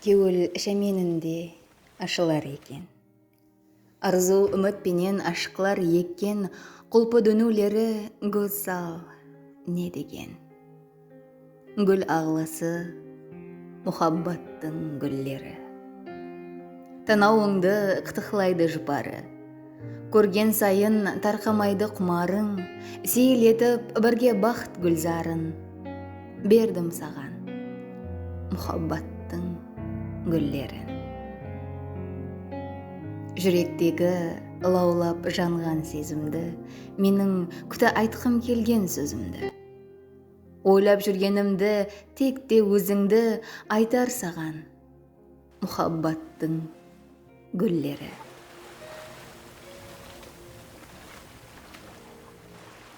Кеуіл шәменінде ашылар екен. Арзу үмітпенен ашқылар еккен, құлпы дөнулері гүзал не деген. Гүл ағласы, мұхаббаттың гүллері. Танауыңды қытықлайды жұпары. Көрген сайын тарқамайды құмарың, сейілетіп бірге бақыт гүлзарын. Бердім саған мұхаббаттың гүллерін. Жүректегі лаулап жанған сезімді, менің күті айтқым келген сөзімді. Ойлап жүргенімді, тек те өзіңді айтар саған мұхаббаттың гүллері.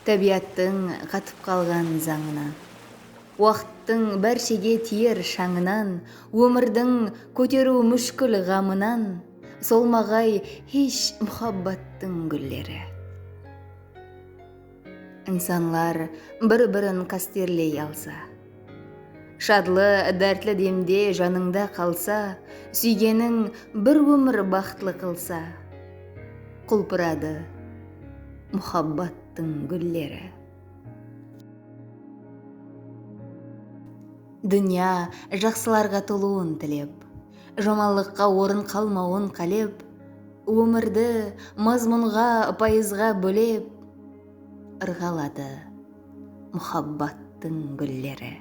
Табиаттың қатып қалған заңынан, уақыттың бәршеге тиер шаңынан, өмірдің көтеру мүшкіл ғамынан, солмағай еш мұхаббаттың гүллері. Инсанлар бір-бірін қастерлей алса, шадлы, дәртлі демде жаныңда қалса, сүйгенің бір өмір бақытлы қылса, құлпырады мұхаббаттың гүллері. Дүния жақсыларға толуын тілеп, жаманлыққа орын қалмауын қалеп, өмірді мазмұнға, пайызға бөлеп, ырғалады мұхаббаттың гүллері.